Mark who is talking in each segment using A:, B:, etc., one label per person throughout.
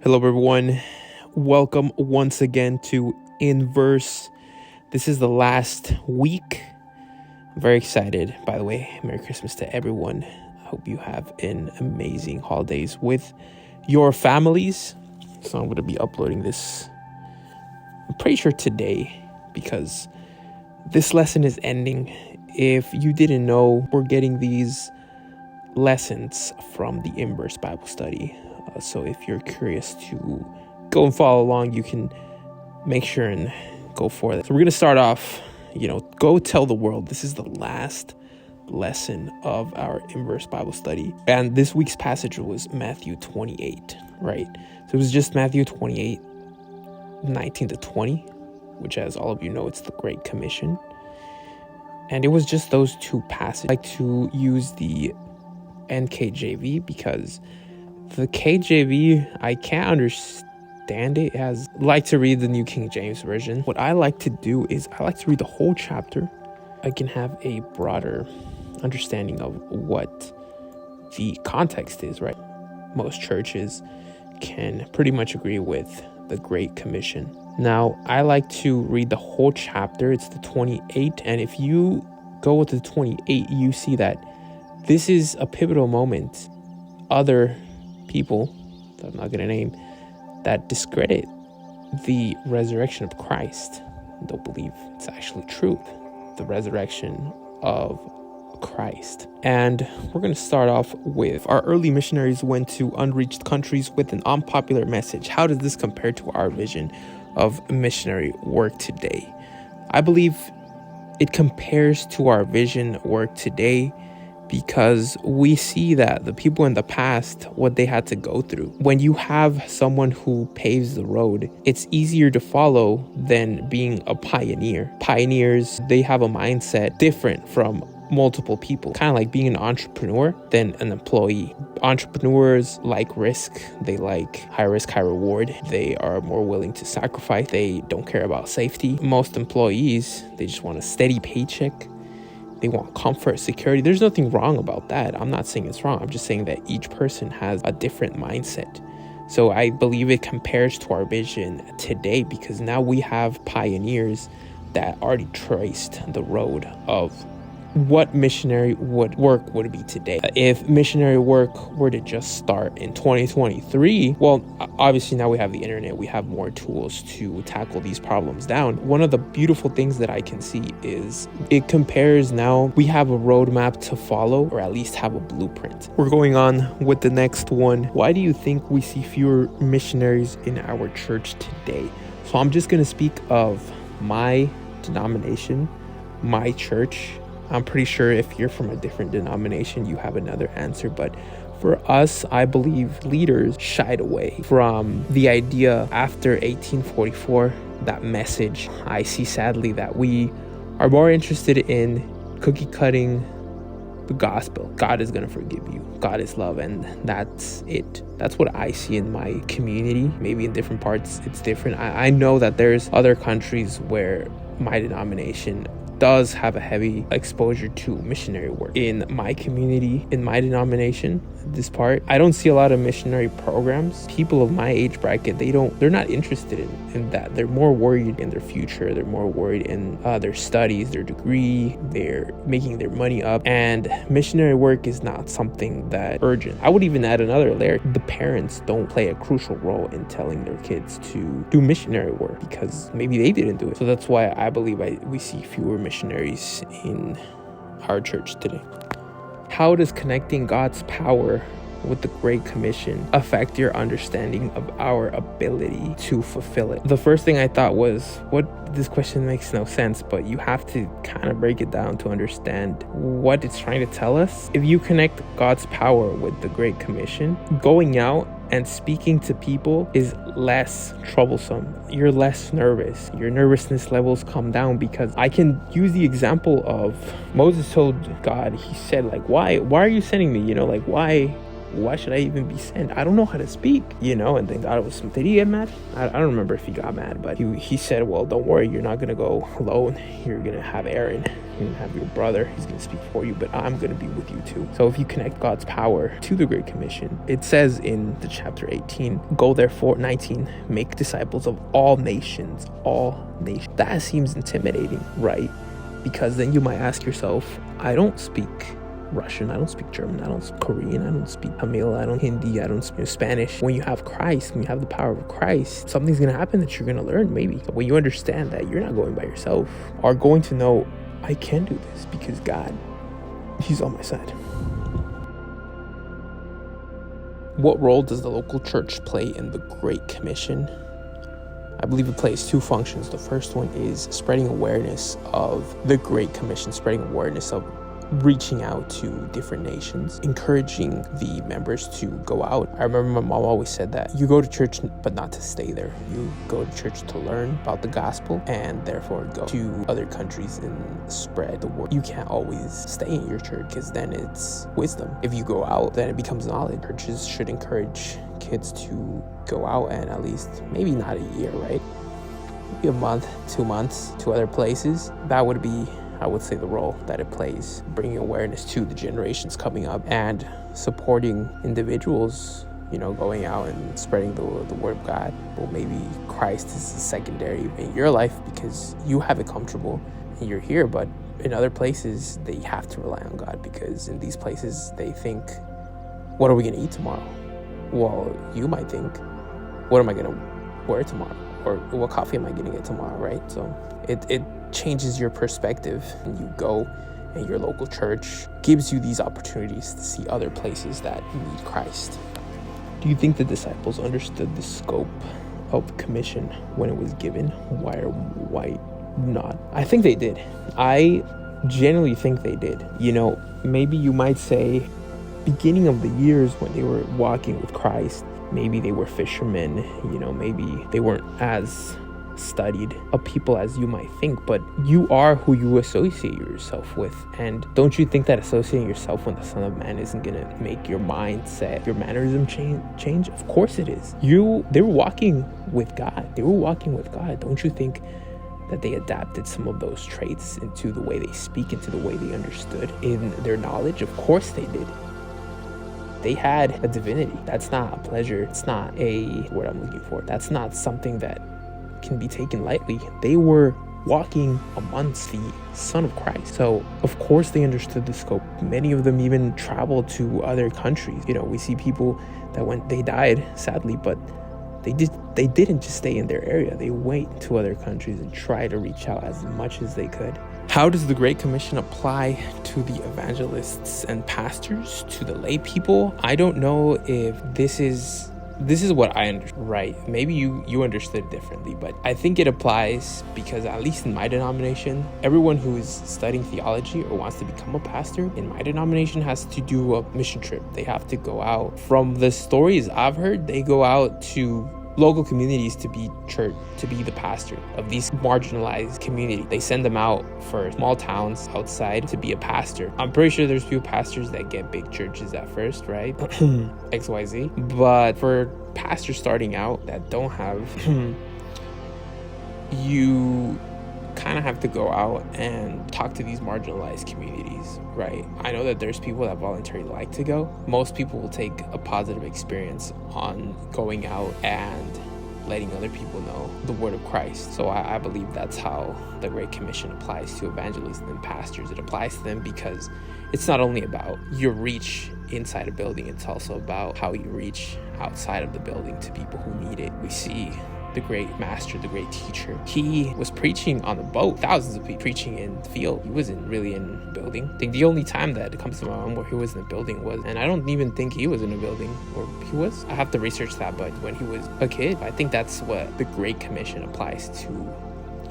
A: Hello, everyone. Welcome once again to In Verse. This is the last week. I'm very excited. By the way, Merry Christmas to everyone. I hope you have an amazing holidays with your families. So I'm going to be uploading this, I'm pretty sure today, because this lesson is ending. If you didn't know, we're getting these lessons from the In Verse Bible study. So if you're curious to go and follow along, you can make sure and go for it. So we're going to start off, go tell the world. This is the last lesson of our In Verse Bible study. And this week's passage was Matthew 28, right? So it was just Matthew 28, 19 to 20, which, as all of you know, it's the Great Commission. And it was just those two passages. I like to use the NKJV because the KJV, I can't understand it. I like to read the New King James Version. What I like to do is I like to read the whole chapter. I can have a broader understanding of what the context is, right? Most churches can pretty much agree with the Great Commission. Now, I like to read the whole chapter. It's the 28. And if you go with the 28, you see that this is a pivotal moment. Other people that I'm not going to name that discredit the resurrection of Christ don't believe it's actually true, the resurrection of Christ. And we're going to start off with our early missionaries went to unreached countries with an unpopular message. How does this compare to our vision of missionary work today? I believe it compares to our vision work today because we see that the people in the past, what they had to go through. When you have someone who paves the road, it's easier to follow than being a pioneer. Pioneers, they have a mindset different from multiple people, kind of like being an entrepreneur than an employee. Entrepreneurs like risk. They like high risk, high reward. They are more willing to sacrifice. They don't care about safety. Most employees, they just want a steady paycheck. They want comfort, security. There's nothing wrong about that. I'm not saying it's wrong. I'm just saying that each person has a different mindset. So I believe it compares to our vision today because now we have pioneers that already traced the road of what missionary work would be today. If missionary work were to just start in 2023, well, obviously now we have the internet, we have more tools to tackle these problems down. One of the beautiful things that I can see is it compares now, we have a roadmap to follow, or at least have a blueprint. We're going on with the next one. Why do you think we see fewer missionaries in our church today? So I'm just going to speak of my denomination, my church. I'm pretty sure if you're from a different denomination, you have another answer. But for us, I believe leaders shied away from the idea after 1844, that message. I see sadly that we are more interested in cookie cutting the gospel. God is going to forgive you. God is love. And that's it. That's what I see in my community. Maybe in different parts, it's different. I know that there's other countries where my denomination does have a heavy exposure to missionary work. In my community, in my denomination, this part, I don't see a lot of missionary programs. People of my age bracket, they're not interested in that. They're more worried in their future. They're more worried in their studies, their degree, they're making their money up. And missionary work is not something that urgent. I would even add another layer. The parents don't play a crucial role in telling their kids to do missionary work because maybe they didn't do it. So that's why I believe we see fewer missionaries in our church today. How does connecting God's power with the Great Commission affect your understanding of our ability to fulfill it? The first thing I thought was, this question makes no sense, but you have to kind of break it down to understand what it's trying to tell us. If you connect God's power with the Great Commission, going out and speaking to people is less troublesome. You're less nervous. Your nervousness levels come down because I can use the example of Moses told God, he said, why are you sending me? Why Why should I even be sent? I don't know how to speak, And then God was, did he get mad? I don't remember if he got mad, but he said, well, don't worry, you're not going to go alone. You're going to have Aaron. You're going to have your brother. He's going to speak for you, but I'm going to be with you too. So if you connect God's power to the Great Commission, it says in the chapter 18, go therefore, 19, make disciples of all nations, That seems intimidating, right? Because then you might ask yourself, I don't speak Russian, I don't speak German, I don't speak Korean, I don't speak Tamil, I don't Hindi, I don't speak Spanish. When you have Christ, when you have the power of Christ, something's going to happen that you're going to learn maybe. So when you understand that you're not going by yourself, are going to know, I can do this because God, he's on my side. What role does the local church play in the Great Commission? I believe it plays two functions. The first one is spreading awareness of the Great Commission, spreading awareness of reaching out to different nations, encouraging the members to go out. I remember my mom always said that you go to church, but not to stay there. You go to church to learn about the gospel and therefore go to other countries and spread the word. You can't always stay in your church because then it's wisdom. If you go out, then it becomes knowledge. Churches should encourage kids to go out and at least, maybe not a year, right? Maybe a month, 2 months to other places. That would be, I would say, the role that it plays, bringing awareness to the generations coming up and supporting individuals, going out and spreading the word of God. Well, maybe Christ is secondary in your life because you have it comfortable and you're here, but in other places, they have to rely on God because in these places, they think, what are we going to eat tomorrow? Well, you might think, what am I going to wear tomorrow? Or what coffee am I going to get tomorrow, right? So it changes your perspective, and you go and your local church gives you these opportunities to see other places that need Christ. Do you think the disciples understood the scope of the commission when it was given? Why not? I think they did. I genuinely think they did. Maybe you might say beginning of the years when they were walking with Christ, maybe they were fishermen, maybe they weren't as studied of people as you might think, but you are who you associate yourself with. And don't you think that associating yourself with the Son of Man isn't gonna make your mindset, your mannerism change? Of course it is. They were walking with God. Don't you think that they adapted some of those traits into the way they speak, into the way they understood in their knowledge? Of course they did. They had a divinity. That's not a pleasure. It's not a word I'm looking for. That's not something that can be taken lightly. They were walking amongst the Son of Christ. So of course they understood the scope. Many of them even traveled to other countries. We see people that they died sadly, but they didn't just stay in their area. They went to other countries and try to reach out as much as they could. How does the Great Commission apply to the evangelists and pastors, to the lay people? I don't know if this is what I understand, right? Maybe you understood it differently, but I think it applies because at least in my denomination, everyone who is studying theology or wants to become a pastor in my denomination has to do a mission trip. They have to go out. From the stories I've heard, they go out to local communities to be the pastor of these marginalized communities. They send them out for small towns outside to be a pastor. I'm pretty sure there's few pastors that get big churches at first, right? XYZ. But for pastors starting out that don't have, you kind of have to go out and talk to these marginalized communities, right? I know that there's people that voluntarily like to go. Most people will take a positive experience on going out and letting other people know the word of Christ. So I believe that's how the Great Commission applies to evangelists and pastors. It applies to them because it's not only about your reach inside a building, it's also about how you reach outside of the building to people who need it. We see the great master, the great teacher. He was preaching on the boat, thousands of people preaching in the field. He wasn't really in a building. I think the only time that it comes to my mind where he was in a building was, and I don't even think he was in a building, or he was. I have to research that, but when he was a kid, I think that's what the Great Commission applies to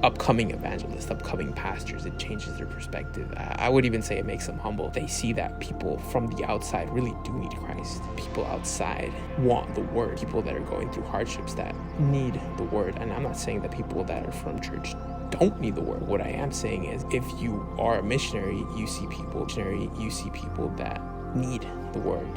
A: upcoming evangelists, upcoming pastors. It changes their perspective. I would even say it makes them humble. They see that people from the outside really do need Christ. People outside want the word. People that are going through hardships that need the word. And I'm not saying that people that are from church don't need the word. What I am saying is if you are a missionary, you see people that need the word.